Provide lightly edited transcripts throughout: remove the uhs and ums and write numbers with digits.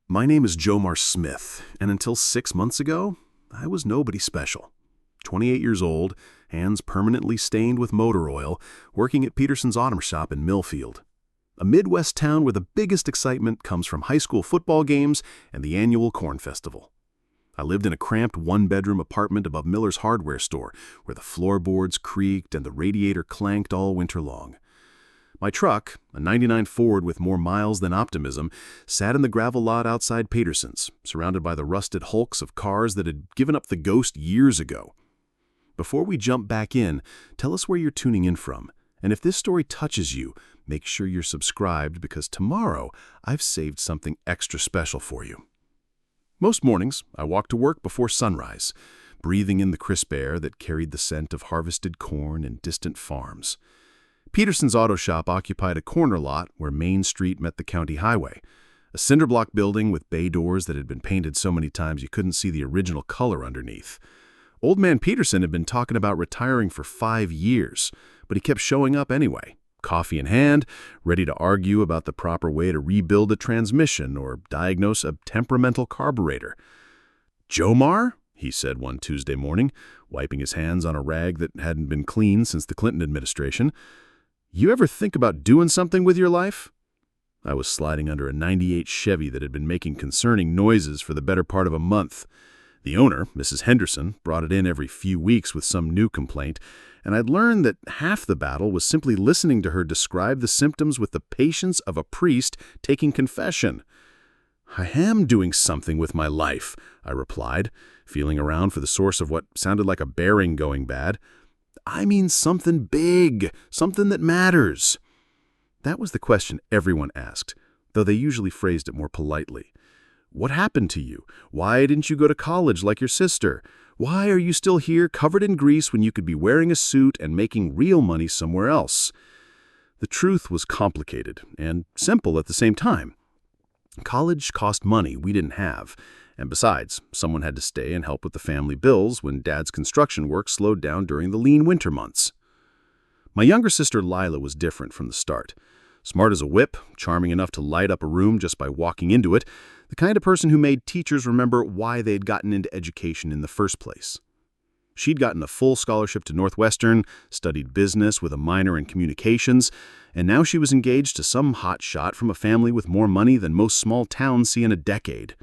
My name is Jomar Smith, and until 6 months ago, I was nobody special. 28 years old, hands permanently stained with motor oil, working at Peterson's auto shop in Millfield. A Midwest town where the biggest excitement comes from high school football games and the annual corn festival. I lived in a cramped one-bedroom apartment above Miller's hardware store, where the floorboards creaked and the radiator clanked all winter long. My truck, a '99 Ford with more miles than optimism, sat in the gravel lot outside Peterson's, surrounded by the rusted hulks of cars that had given up the ghost years ago. Before we jump back in, tell us where you're tuning in from, and if this story touches you, make sure you're subscribed because tomorrow I've saved something extra special for you. Most mornings, I walk to work before sunrise, breathing in the crisp air that carried the scent of harvested corn and distant farms. Peterson's auto shop occupied a corner lot where Main Street met the county highway, a cinder-block building with bay doors that had been painted so many times you couldn't see the original color underneath. Old man Peterson had been talking about retiring for 5 years, but he kept showing up anyway, coffee in hand, ready to argue about the proper way to rebuild a transmission or diagnose a temperamental carburetor. "Jomar," he said one Tuesday morning, wiping his hands on a rag that hadn't been cleaned since the Clinton administration, "you ever think about doing something with your life?" I was sliding under a '98 Chevy that had been making concerning noises for the better part of a month. The owner, Mrs. Henderson, brought it in every few weeks with some new complaint, and I'd learned that half the battle was simply listening to her describe the symptoms with the patience of a priest taking confession. "I am doing something with my life," I replied, feeling around for the source of what sounded like a bearing going bad. "I mean something big, something that matters." That was the question everyone asked, though they usually phrased it more politely. "What happened to you? Why didn't you go to college like your sister? Why are you still here covered in grease when you could be wearing a suit and making real money somewhere else?" The truth was complicated and simple at the same time. College cost money we didn't have, and besides, someone had to stay and help with the family bills when Dad's construction work slowed down during the lean winter months. My younger sister Lila was different from the start. Smart as a whip, charming enough to light up a room just by walking into it, the kind of person who made teachers remember why they'd gotten into education in the first place. She'd gotten a full scholarship to Northwestern, studied business with a minor in communications, and now she was engaged to some hot shot from a family with more money than most small towns see in a decade.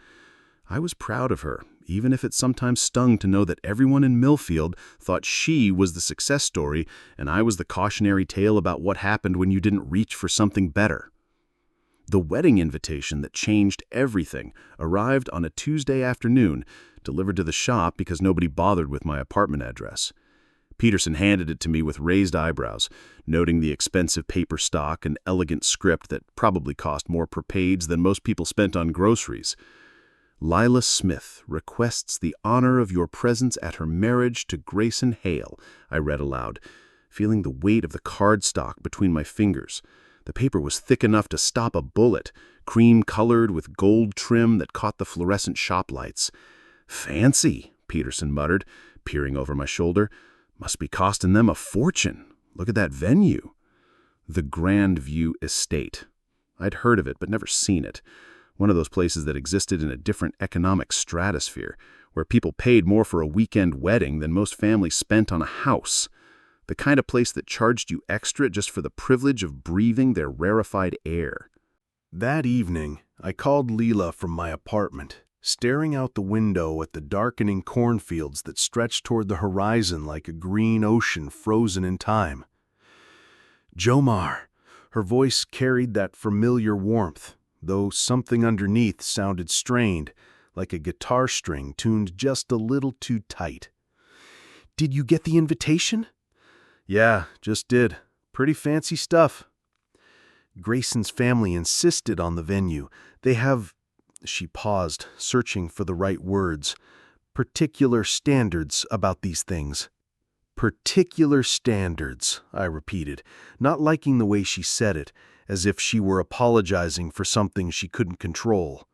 I was proud of her, even if it sometimes stung to know that everyone in Millfield thought she was the success story and I was the cautionary tale about what happened when you didn't reach for something better. The wedding invitation that changed everything arrived on a Tuesday afternoon, delivered to the shop because nobody bothered with my apartment address. Peterson handed it to me with raised eyebrows, noting the expensive paper stock and elegant script that probably cost more per page than most people spent on groceries. "Lila Smith requests the honor of your presence at her marriage to Grayson Hale," I read aloud, feeling the weight of the cardstock between my fingers. The paper was thick enough to stop a bullet, cream-colored with gold trim that caught the fluorescent shop lights. "Fancy," Peterson muttered, peering over my shoulder. "Must be costing them a fortune. Look at that venue." The Grand View Estate. I'd heard of it but never seen it. One of those places that existed in a different economic stratosphere, where people paid more for a weekend wedding than most families spent on a house. The kind of place that charged you extra just for the privilege of breathing their rarefied air. That evening, I called Leela from my apartment, staring out the window at the darkening cornfields that stretched toward the horizon like a green ocean frozen in time. "Jomar," her voice carried that familiar warmth, though something underneath sounded strained, like a guitar string tuned just a little too tight. "Did you get the invitation?" "Yeah, just did. Pretty fancy stuff." "Grayson's family insisted on the venue. They have—" She paused, searching for the right words. "Particular standards about these things." "Particular standards," I repeated, not liking the way she said it, as if she were apologizing for something she couldn't control.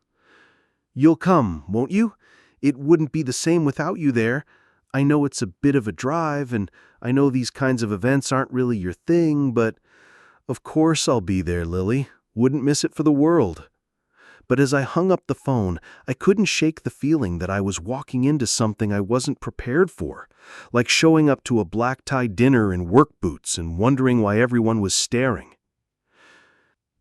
"You'll come, won't you? It wouldn't be the same without you there. I know it's a bit of a drive, and I know these kinds of events aren't really your thing, but—" "Of course I'll be there, Lily. Wouldn't miss it for the world." But as I hung up the phone, I couldn't shake the feeling that I was walking into something I wasn't prepared for, like showing up to a black-tie dinner in work boots and wondering why everyone was staring.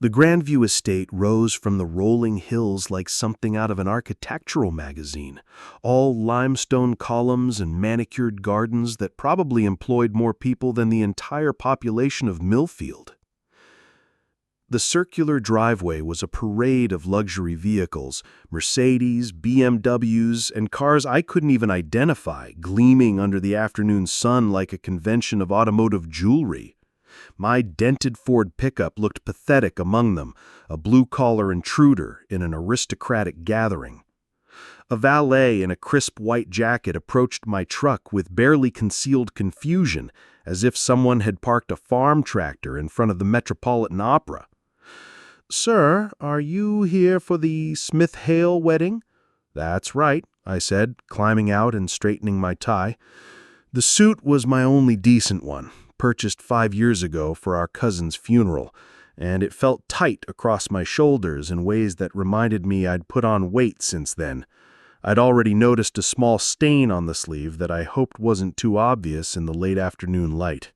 The Grandview estate rose from the rolling hills like something out of an architectural magazine, all limestone columns and manicured gardens that probably employed more people than the entire population of Millfield. The circular driveway was a parade of luxury vehicles, Mercedes, BMWs, and cars I couldn't even identify, gleaming under the afternoon sun like a convention of automotive jewelry. My dented Ford pickup looked pathetic among them, a blue-collar intruder in an aristocratic gathering. A valet in a crisp white jacket approached my truck with barely concealed confusion, as if someone had parked a farm tractor in front of the Metropolitan Opera. "Sir, are you here for the Smith-Hale wedding?" "That's right," I said, climbing out and straightening my tie. The suit was my only decent one, purchased 5 years ago for our cousin's funeral, and it felt tight across my shoulders in ways that reminded me I'd put on weight since then. I'd already noticed a small stain on the sleeve that I hoped wasn't too obvious in the late afternoon light.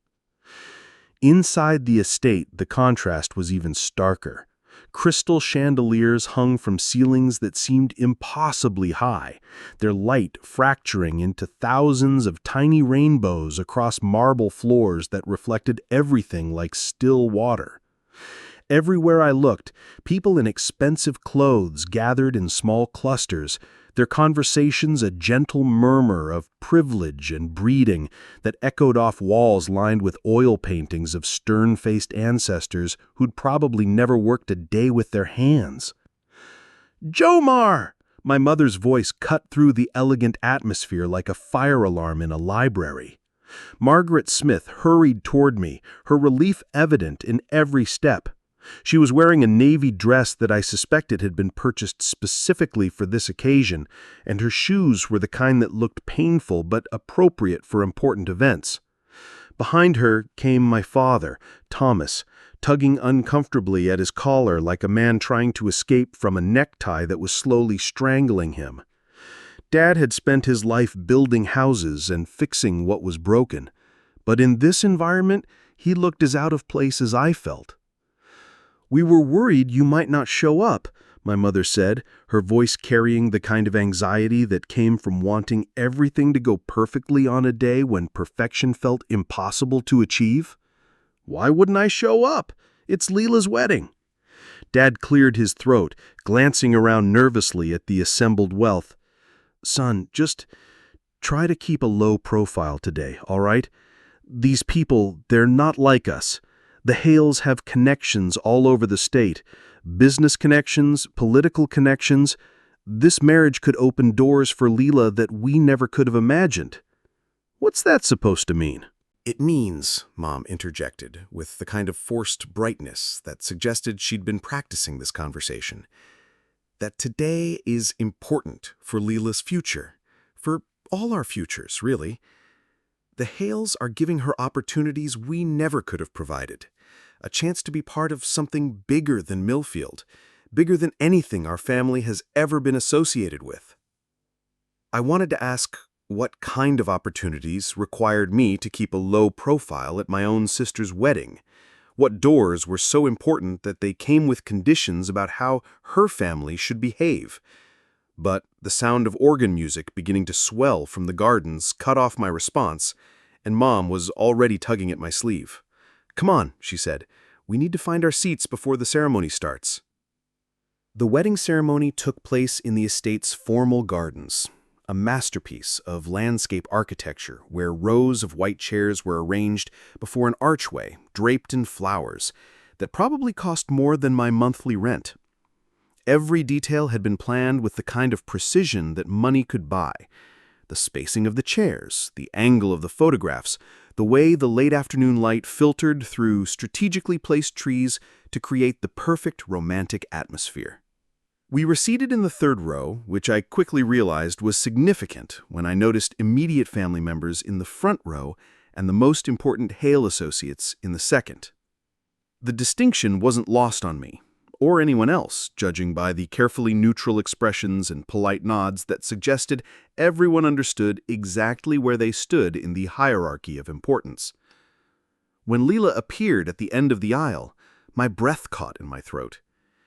Inside the estate, the contrast was even starker. Crystal chandeliers hung from ceilings that seemed impossibly high, their light fracturing into thousands of tiny rainbows across marble floors that reflected everything like still water. Everywhere I looked, people in expensive clothes gathered in small clusters, their conversations a gentle murmur of privilege and breeding that echoed off walls lined with oil paintings of stern-faced ancestors who'd probably never worked a day with their hands. "Jomar!" My mother's voice cut through the elegant atmosphere like a fire alarm in a library. Margaret Smith hurried toward me, her relief evident in every step. She was wearing a navy dress that I suspected had been purchased specifically for this occasion, and her shoes were the kind that looked painful but appropriate for important events. Behind her came my father, Thomas, tugging uncomfortably at his collar like a man trying to escape from a necktie that was slowly strangling him. Dad had spent his life building houses and fixing what was broken, but in this environment, he looked as out of place as I felt. "We were worried you might not show up," my mother said, her voice carrying the kind of anxiety that came from wanting everything to go perfectly on a day when perfection felt impossible to achieve. "Why wouldn't I show up? It's Leela's wedding." Dad cleared his throat, glancing around nervously at the assembled wealth. "Son, just try to keep a low profile today, all right? These people, they're not like us. The Hales have connections all over the state. Business connections, political connections. This marriage could open doors for Leela that we never could have imagined." "What's that supposed to mean?" "It means," Mom interjected, with the kind of forced brightness that suggested she'd been practicing this conversation, "that today is important for Leela's future, for all our futures, really. The Hales are giving her opportunities we never could have provided, a chance to be part of something bigger than Millfield, bigger than anything our family has ever been associated with." I wanted to ask what kind of opportunities required me to keep a low profile at my own sister's wedding, what doors were so important that they came with conditions about how her family should behave. But the sound of organ music beginning to swell from the gardens cut off my response, and Mom was already tugging at my sleeve. "Come on," she said. "We need to find our seats before the ceremony starts." The wedding ceremony took place in the estate's formal gardens, a masterpiece of landscape architecture where rows of white chairs were arranged before an archway draped in flowers that probably cost more than my monthly rent. Every detail had been planned with the kind of precision that money could buy. The spacing of the chairs, the angle of the photographs, the way the late afternoon light filtered through strategically placed trees to create the perfect romantic atmosphere. We were seated in the third row, which I quickly realized was significant when I noticed immediate family members in the front row and the most important Hale associates in the second. The distinction wasn't lost on me. or anyone else, judging by the carefully neutral expressions and polite nods that suggested everyone understood exactly where they stood in the hierarchy of importance. When Leela appeared at the end of the aisle, my breath caught in my throat.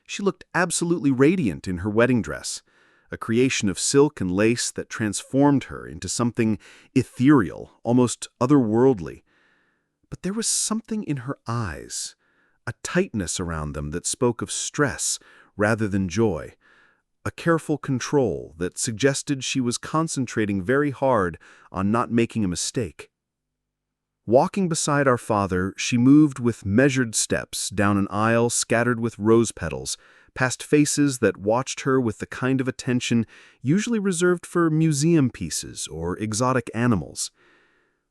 She looked absolutely radiant in her wedding dress, a creation of silk and lace that transformed her into something ethereal, almost otherworldly. But there was something in her eyes, a tightness around them that spoke of stress rather than joy, a careful control that suggested she was concentrating very hard on not making a mistake. Walking beside our father, she moved with measured steps down an aisle scattered with rose petals, past faces that watched her with the kind of attention usually reserved for museum pieces or exotic animals.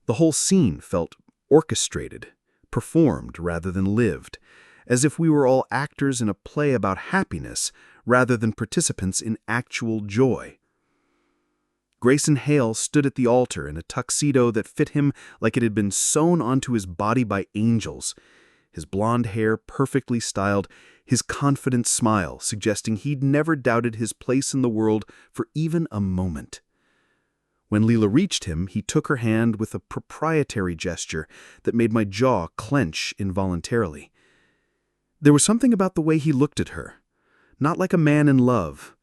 The whole scene felt orchestrated, performed rather than lived, as if we were all actors in a play about happiness rather than participants in actual joy. Grayson Hale stood at the altar in a tuxedo that fit him like it had been sewn onto his body by angels, his blonde hair perfectly styled, his confident smile suggesting he'd never doubted his place in the world for even a moment. When Leela reached him, he took her hand with a proprietary gesture that made my jaw clench involuntarily. There was something about the way he looked at her, not like a man in love,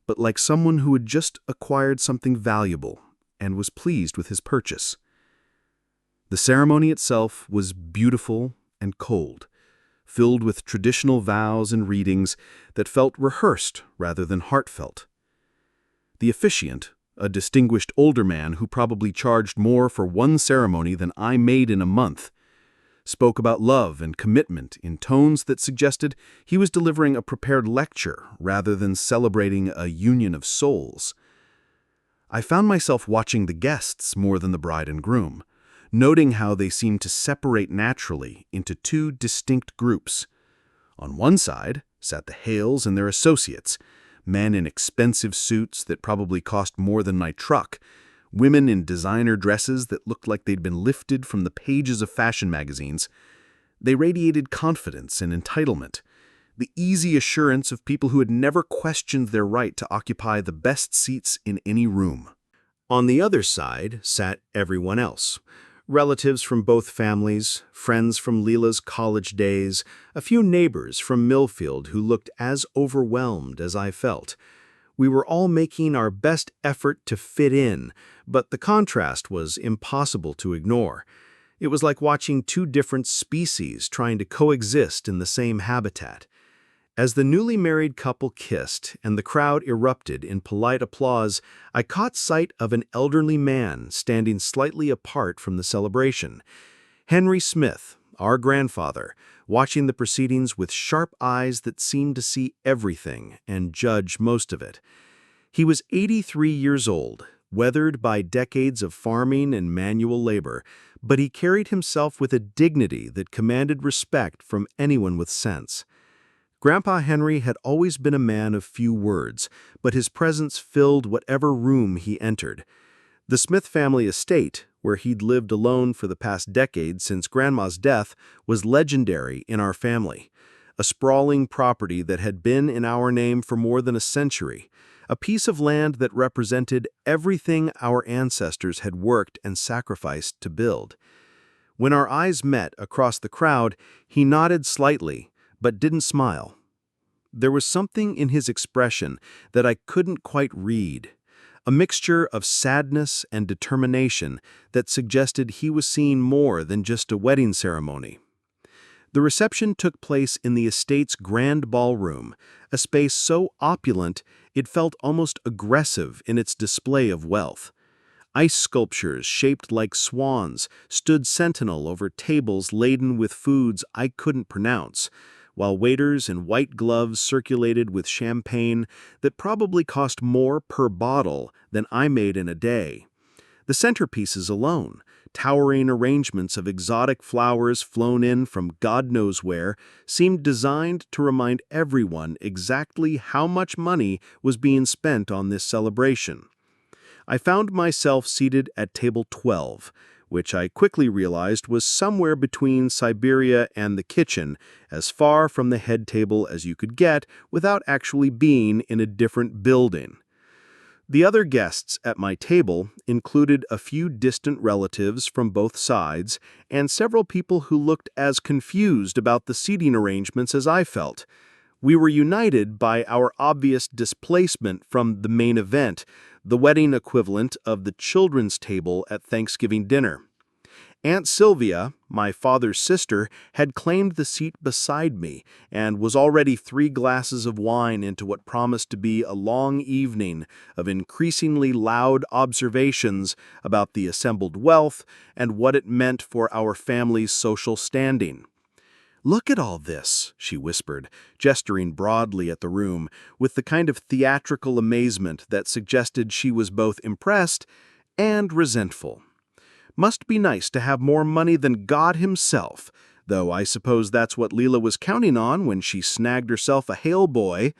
but like someone who had just acquired something valuable and was pleased with his purchase. The ceremony itself was beautiful and cold, filled with traditional vows and readings that felt rehearsed rather than heartfelt. The officiant, a distinguished older man who probably charged more for one ceremony than I made in a month, spoke about love and commitment in tones that suggested he was delivering a prepared lecture rather than celebrating a union of souls. I found myself watching the guests more than the bride and groom, noting how they seemed to separate naturally into two distinct groups. On one side sat the Hales and their associates, men in expensive suits that probably cost more than my truck, women in designer dresses that looked like they'd been lifted from the pages of fashion magazines. They radiated confidence and entitlement, the easy assurance of people who had never questioned their right to occupy the best seats in any room. On the other side sat everyone else. Relatives from both families, friends from Leela's college days, a few neighbors from Millfield who looked as overwhelmed as I felt. We were all making our best effort to fit in, but the contrast was impossible to ignore. It was like watching two different species trying to coexist in the same habitat. As the newly married couple kissed and the crowd erupted in polite applause, I caught sight of an elderly man standing slightly apart from the celebration. Henry Smith, our grandfather, watching the proceedings with sharp eyes that seemed to see everything and judge most of it. He was 83 years old, weathered by decades of farming and manual labor, but he carried himself with a dignity that commanded respect from anyone with sense. Grandpa Henry had always been a man of few words, but his presence filled whatever room he entered. The Smith family estate, where he'd lived alone for the past decade since Grandma's death, was legendary in our family. A sprawling property that had been in our name for more than a century. A piece of land that represented everything our ancestors had worked and sacrificed to build. When our eyes met across the crowd, he nodded slightly, but didn't smile. There was something in his expression that I couldn't quite read, a mixture of sadness and determination that suggested he was seeing more than just a wedding ceremony. The reception took place in the estate's grand ballroom, a space so opulent it felt almost aggressive in its display of wealth. Ice sculptures shaped like swans stood sentinel over tables laden with foods I couldn't pronounce, while waiters in white gloves circulated with champagne that probably cost more per bottle than I made in a day. The centerpieces alone, towering arrangements of exotic flowers flown in from God knows where, seemed designed to remind everyone exactly how much money was being spent on this celebration. I found myself seated at table 12, which I quickly realized was somewhere between Siberia and the kitchen, as far from the head table as you could get without actually being in a different building. The other guests at my table included a few distant relatives from both sides and several people who looked as confused about the seating arrangements as I felt. We were united by our obvious displacement from the main event, the wedding equivalent of the children's table at Thanksgiving dinner. Aunt Sylvia, my father's sister, had claimed the seat beside me and was already 3 glasses of wine into what promised to be a long evening of increasingly loud observations about the assembled wealth and what it meant for our family's social standing. "Look at all this," she whispered, gesturing broadly at the room, with the kind of theatrical amazement that suggested she was both impressed and resentful. "Must be nice to have more money than God himself, though I suppose that's what Leela was counting on when she snagged herself a Hale boy."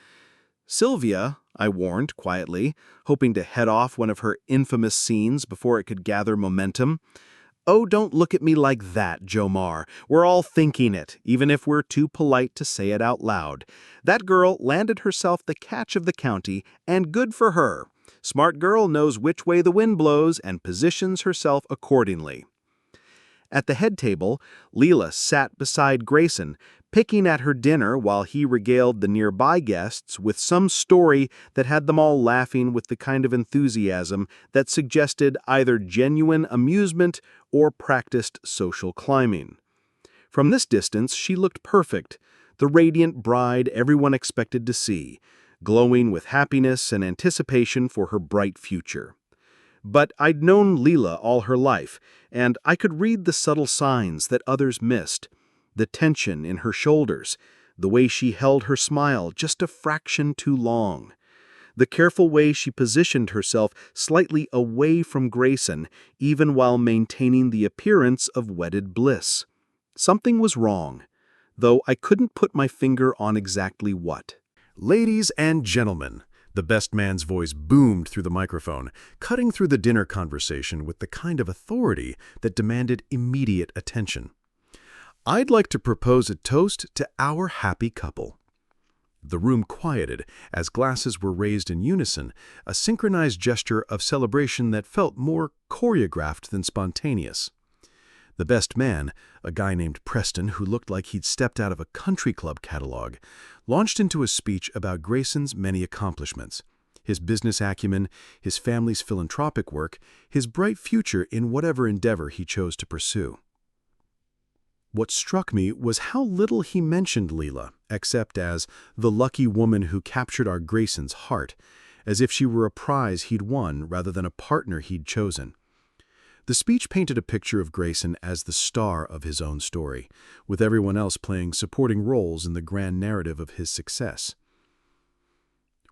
"Sylvia," I warned quietly, hoping to head off one of her infamous scenes before it could gather momentum. "Oh, don't look at me like that, Jomar. We're all thinking it, even if we're too polite to say it out loud. That girl landed herself the catch of the county, and good for her. Smart girl knows which way the wind blows and positions herself accordingly." At the head table, Leela sat beside Grayson, picking at her dinner while he regaled the nearby guests with some story that had them all laughing with the kind of enthusiasm that suggested either genuine amusement or practiced social climbing. From this distance, she looked perfect, the radiant bride everyone expected to see, glowing with happiness and anticipation for her bright future. But I'd known Leela all her life, and I could read the subtle signs that others missed. The tension in her shoulders, the way she held her smile just a fraction too long, the careful way she positioned herself slightly away from Grayson, even while maintaining the appearance of wedded bliss. Something was wrong, though I couldn't put my finger on exactly what. "Ladies and gentlemen," the best man's voice boomed through the microphone, cutting through the dinner conversation with the kind of authority that demanded immediate attention. "I'd like to propose a toast to our happy couple." The room quieted as glasses were raised in unison, a synchronized gesture of celebration that felt more choreographed than spontaneous. The best man, a guy named Preston who looked like he'd stepped out of a country club catalog, launched into a speech about Grayson's many accomplishments, his business acumen, his family's philanthropic work, his bright future in whatever endeavor he chose to pursue. What struck me was how little he mentioned Leela, except as the lucky woman who captured our Grayson's heart, as if she were a prize he'd won rather than a partner he'd chosen. The speech painted a picture of Grayson as the star of his own story, with everyone else playing supporting roles in the grand narrative of his success.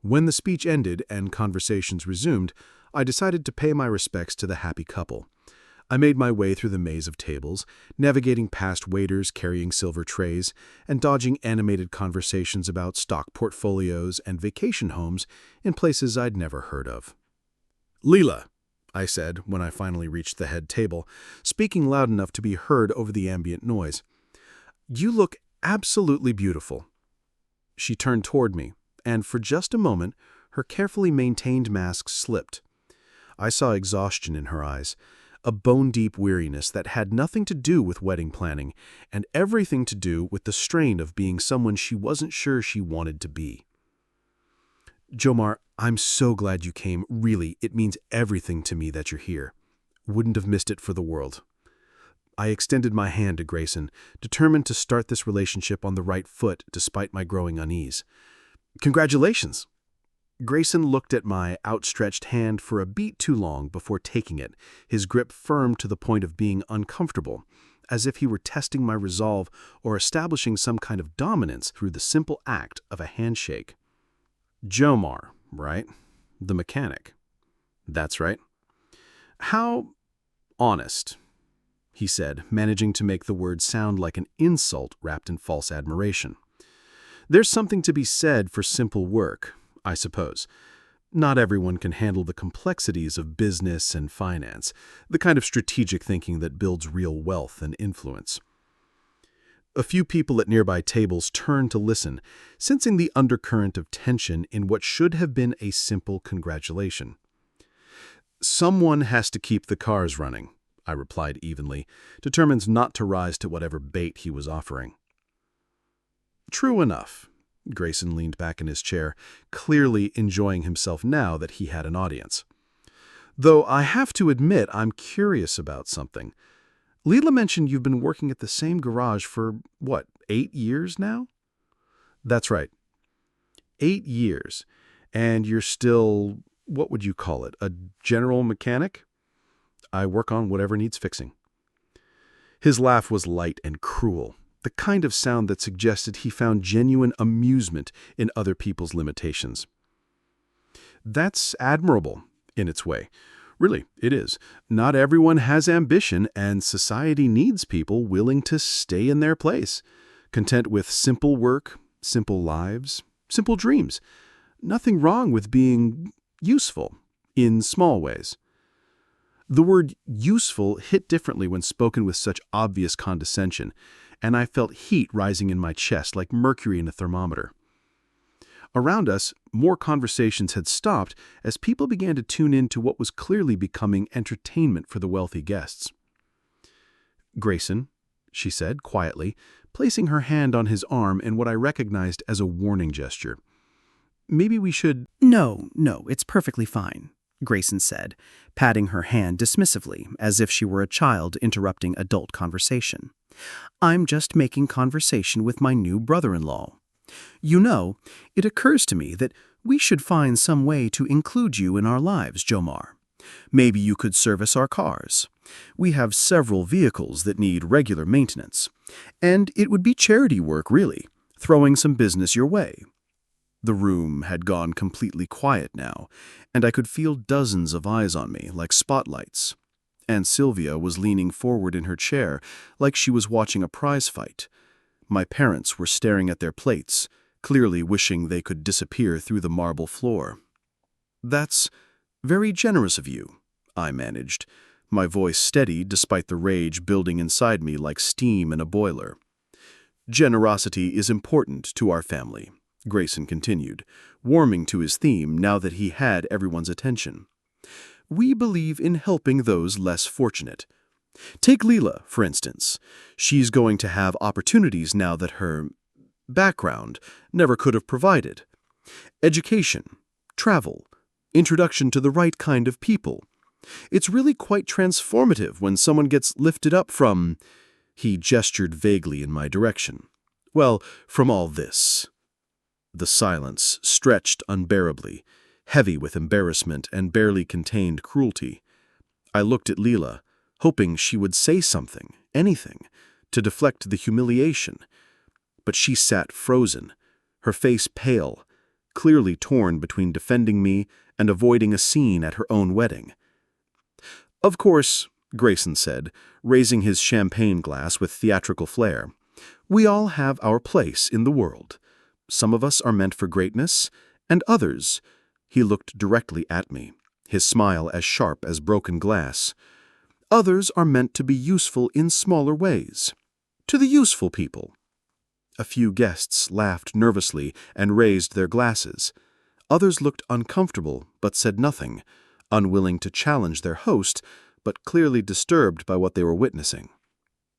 When the speech ended and conversations resumed, I decided to pay my respects to the happy couple. I made my way through the maze of tables, navigating past waiters carrying silver trays, and dodging animated conversations about stock portfolios and vacation homes in places I'd never heard of. "Leela," I said when I finally reached the head table, speaking loud enough to be heard over the ambient noise, "you look absolutely beautiful." She turned toward me, and for just a moment, her carefully maintained mask slipped. I saw exhaustion in her eyes, a bone-deep weariness that had nothing to do with wedding planning and everything to do with the strain of being someone she wasn't sure she wanted to be. "Jomar, I'm so glad you came. Really, it means everything to me that you're here. Wouldn't have missed it for the world." I extended my hand to Grayson, determined to start this relationship on the right foot despite my growing unease. "Congratulations." Grayson looked at my outstretched hand for a beat too long before taking it, his grip firm to the point of being uncomfortable, as if he were testing my resolve or establishing some kind of dominance through the simple act of a handshake. "Jomar, right? The mechanic." "That's right." "How honest," he said, managing to make the word sound like an insult wrapped in false admiration. "There's something to be said for simple work, I suppose. Not everyone can handle the complexities of business and finance, the kind of strategic thinking that builds real wealth and influence. A few people at nearby tables turned to listen, sensing the undercurrent of tension in what should have been a simple congratulation. "Someone has to keep the cars running," I replied evenly, determined not to rise to whatever bait he was offering. "True enough." Grayson leaned back in his chair, clearly enjoying himself now that he had an audience. "Though I have to admit I'm curious about something. Leela mentioned you've been working at the same garage for, 8 years now?" "That's right. 8 years. And you're still, what would you call it, a general mechanic?" "I work on whatever needs fixing." His laugh was light and cruel, the kind of sound that suggested he found genuine amusement in other people's limitations. "That's admirable, in its way. Really, it is. Not everyone has ambition, and society needs people willing to stay in their place, content with simple work, simple lives, simple dreams. Nothing wrong with being useful, in small ways." The word useful hit differently when spoken with such obvious condescension, and I felt heat rising in my chest like mercury in a thermometer. Around us, more conversations had stopped as people began to tune in to what was clearly becoming entertainment for the wealthy guests. "Grayson," she said quietly, placing her hand on his arm in what I recognized as a warning gesture. "Maybe we should—" No, it's perfectly fine," Grayson said, patting her hand dismissively, as if she were a child interrupting adult conversation. "I'm just making conversation with my new brother-in-law. You know, it occurs to me that we should find some way to include you in our lives, Jomar. Maybe you could service our cars. We have several vehicles that need regular maintenance. And it would be charity work, really, throwing some business your way." The room had gone completely quiet now, and I could feel dozens of eyes on me, like spotlights. Aunt Sylvia was leaning forward in her chair, like she was watching a prize fight. My parents were staring at their plates, clearly wishing they could disappear through the marble floor. "That's very generous of you," I managed, my voice steady despite the rage building inside me like steam in a boiler. "Generosity is important to our family," Grayson continued, warming to his theme now that he had everyone's attention. "We believe in helping those less fortunate. Take Leela, for instance. She's going to have opportunities now that her background never could have provided. Education, travel, introduction to the right kind of people. It's really quite transformative when someone gets lifted up from—" He gestured vaguely in my direction. "Well, from all this." The silence stretched unbearably, heavy with embarrassment and barely contained cruelty. I looked at Leela, hoping she would say something, anything, to deflect the humiliation. But she sat frozen, her face pale, clearly torn between defending me and avoiding a scene at her own wedding. "Of course," Grayson said, raising his champagne glass with theatrical flair, "we all have our place in the world. Some of us are meant for greatness, and others—" He looked directly at me, his smile as sharp as broken glass. "Others are meant to be useful in smaller ways. To the useful people." A few guests laughed nervously and raised their glasses. Others looked uncomfortable but said nothing, unwilling to challenge their host, but clearly disturbed by what they were witnessing.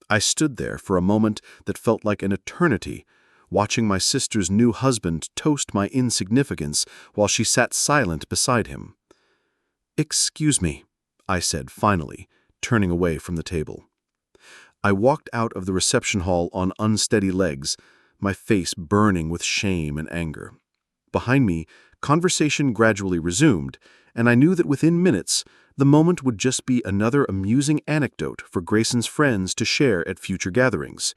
I stood there for a moment that felt like an eternity, watching my sister's new husband toast my insignificance while she sat silent beside him. "Excuse me," I said finally, turning away from the table. I walked out of the reception hall on unsteady legs, my face burning with shame and anger. Behind me, conversation gradually resumed, and I knew that within minutes, the moment would just be another amusing anecdote for Grayson's friends to share at future gatherings.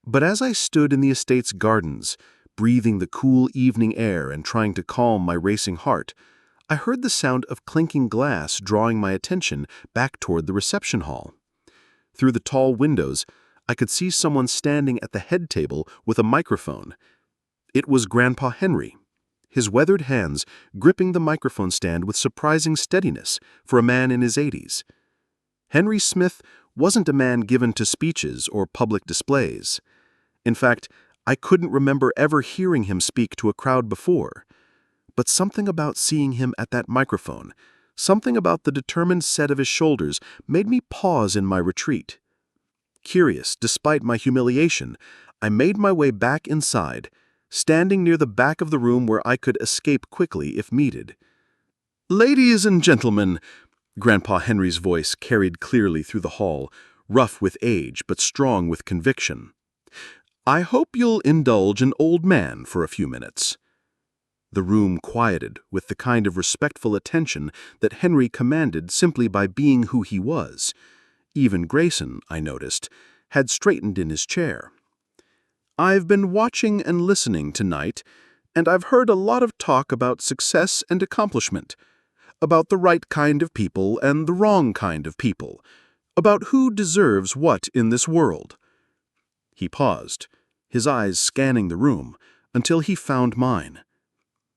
But as I stood in the estate's gardens, breathing the cool evening air and trying to calm my racing heart, I heard the sound of clinking glass drawing my attention back toward the reception hall. Through the tall windows, I could see someone standing at the head table with a microphone. It was Grandpa Henry. his weathered hands gripping the microphone stand with surprising steadiness for a man in his 80s. Henry Smith wasn't a man given to speeches or public displays. In fact, I couldn't remember ever hearing him speak to a crowd before. But something about seeing him at that microphone, something about the determined set of his shoulders, made me pause in my retreat. Curious, despite my humiliation, I made my way back inside, standing near the back of the room where I could escape quickly if needed. "Ladies and gentlemen," Grandpa Henry's voice carried clearly through the hall, rough with age but strong with conviction. "I hope you'll indulge an old man for a few minutes." The room quieted with the kind of respectful attention that Henry commanded simply by being who he was. Even Grayson, I noticed, had straightened in his chair. "I've been watching and listening tonight, and I've heard a lot of talk about success and accomplishment, about the right kind of people and the wrong kind of people, about who deserves what in this world." He paused, his eyes scanning the room, until he found mine.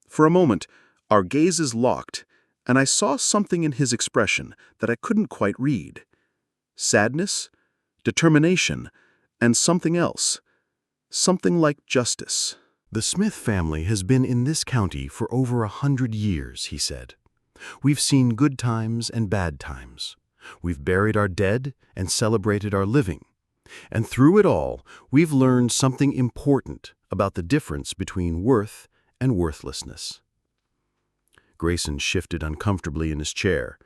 For a moment, our gazes locked, and I saw something in his expression that I couldn't quite read. Sadness, determination, and something else. Something like justice. "The Smith family has been in this county for over 100 years," he said. "We've seen good times and bad times. We've buried our dead and celebrated our living. And through it all, we've learned something important about the difference between worth and worthlessness." Grayson shifted uncomfortably in his chair.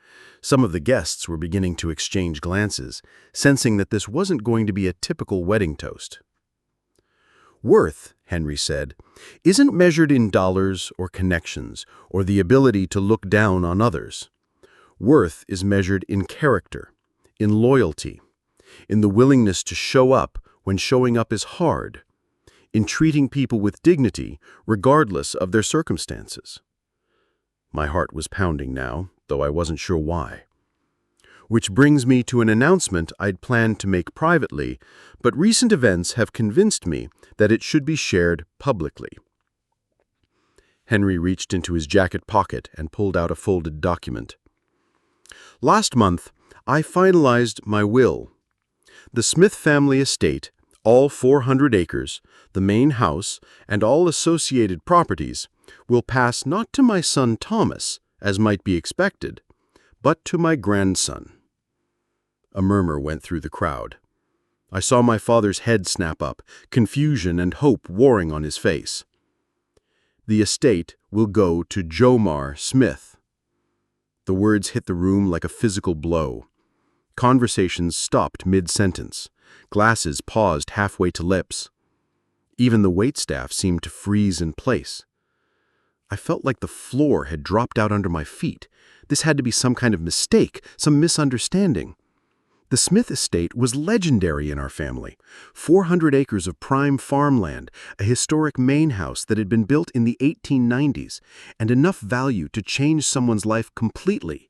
Some of the guests were beginning to exchange glances, sensing that this wasn't going to be a typical wedding toast. "Worth," Henry said, "isn't measured in dollars or connections or the ability to look down on others. Worth is measured in character, in loyalty, in the willingness to show up when showing up is hard, in treating people with dignity regardless of their circumstances." My heart was pounding now, though I wasn't sure why. Which brings me to an announcement I'd planned to make privately, but recent events have convinced me that it should be shared publicly. Henry reached into his jacket pocket and pulled out a folded document. "Last month, I finalized my will. The Smith family estate, all 400 acres, the main house, and all associated properties, will pass not to my son Thomas, as might be expected, but to my grandson." A murmur went through the crowd. I saw my father's head snap up, confusion and hope warring on his face. "The estate will go to Jomar Smith." The words hit the room like a physical blow. Conversations stopped mid-sentence. Glasses paused halfway to lips. Even the waitstaff seemed to freeze in place. I felt like the floor had dropped out under my feet. This had to be some kind of mistake, some misunderstanding. The Smith estate was legendary in our family. 400 acres of prime farmland, a historic main house that had been built in the 1890s, and enough value to change someone's life completely.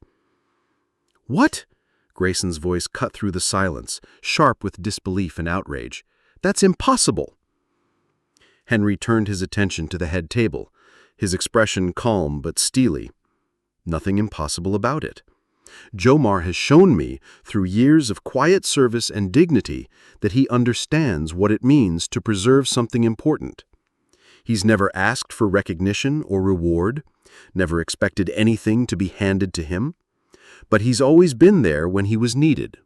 "What?" Grayson's voice cut through the silence, sharp with disbelief and outrage. "That's impossible!" Henry turned his attention to the head table, his expression calm but steely. Nothing impossible about it. Jomar has shown me, through years of quiet service and dignity, that he understands what it means to preserve something important. He's never asked for recognition or reward, never expected anything to be handed to him, but he's always been there when he was needed.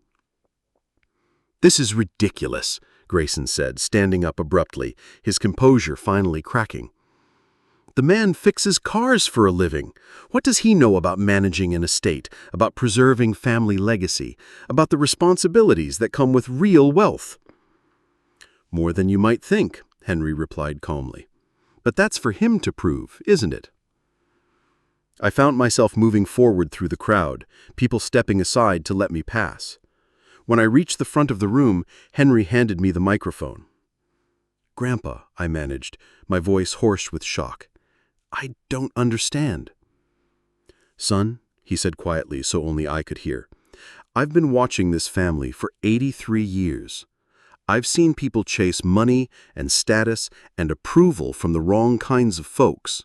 "This is ridiculous," Grayson said, standing up abruptly, his composure finally cracking. "The man fixes cars for a living. What does he know about managing an estate, about preserving family legacy, about the responsibilities that come with real wealth?" "More than you might think," Henry replied calmly. "But that's for him to prove, isn't it?" I found myself moving forward through the crowd, people stepping aside to let me pass. When I reached the front of the room, Henry handed me the microphone. "Grandpa," I managed, my voice hoarse with shock. "I don't understand." "Son," he said quietly so only I could hear, "I've been watching this family for 83 years. I've seen people chase money and status and approval from the wrong kinds of folks.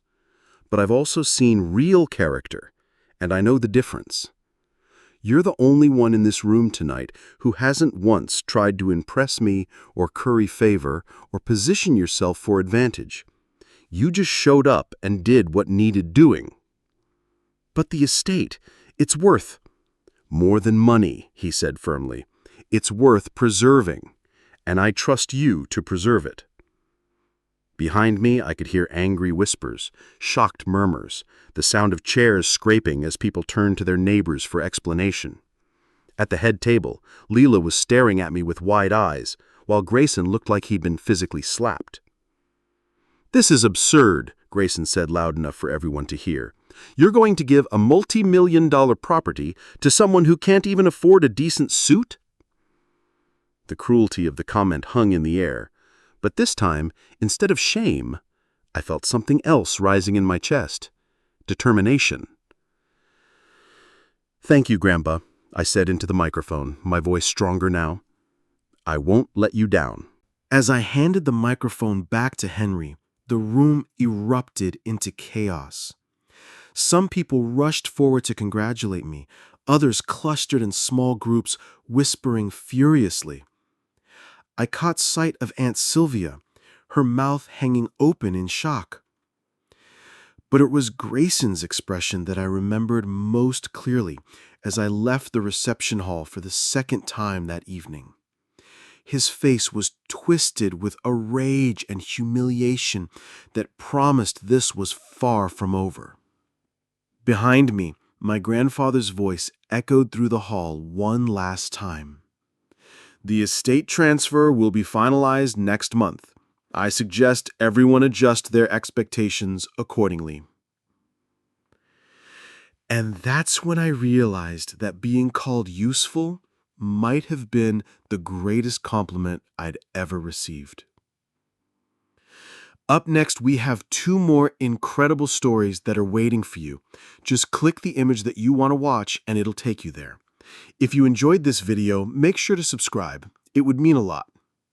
but I've also seen real character, and I know the difference. You're the only one in this room tonight who hasn't once tried to impress me or curry favor or position yourself for advantage. You just showed up and did what needed doing. But the estate, it's worth more than money, he said firmly. It's worth preserving, and I trust you to preserve it. Behind me, I could hear angry whispers, shocked murmurs, the sound of chairs scraping as people turned to their neighbors for explanation. At the head table, Leela was staring at me with wide eyes, while Grayson looked like he'd been physically slapped. "This is absurd," Grayson said loud enough for everyone to hear. "You're going to give a multi-million-dollar property to someone who can't even afford a decent suit?" The cruelty of the comment hung in the air, but this time, instead of shame, I felt something else rising in my chest. Determination. "Thank you, Grandpa," I said into the microphone, my voice stronger now. "I won't let you down." As I handed the microphone back to Henry, the room erupted into chaos. Some people rushed forward to congratulate me. Others clustered in small groups, whispering furiously. I caught sight of Aunt Sylvia, her mouth hanging open in shock. But it was Grayson's expression that I remembered most clearly as I left the reception hall for the second time that evening. His face was twisted with a rage and humiliation that promised this was far from over. Behind me, my grandfather's voice echoed through the hall one last time. "The estate transfer will be finalized next month. I suggest everyone adjust their expectations accordingly." And that's when I realized that being called useful might have been the greatest compliment I'd ever received. Up next, we have 2 more incredible stories that are waiting for you. Just click the image that you want to watch and it'll take you there. If you enjoyed this video, make sure to subscribe. It would mean a lot.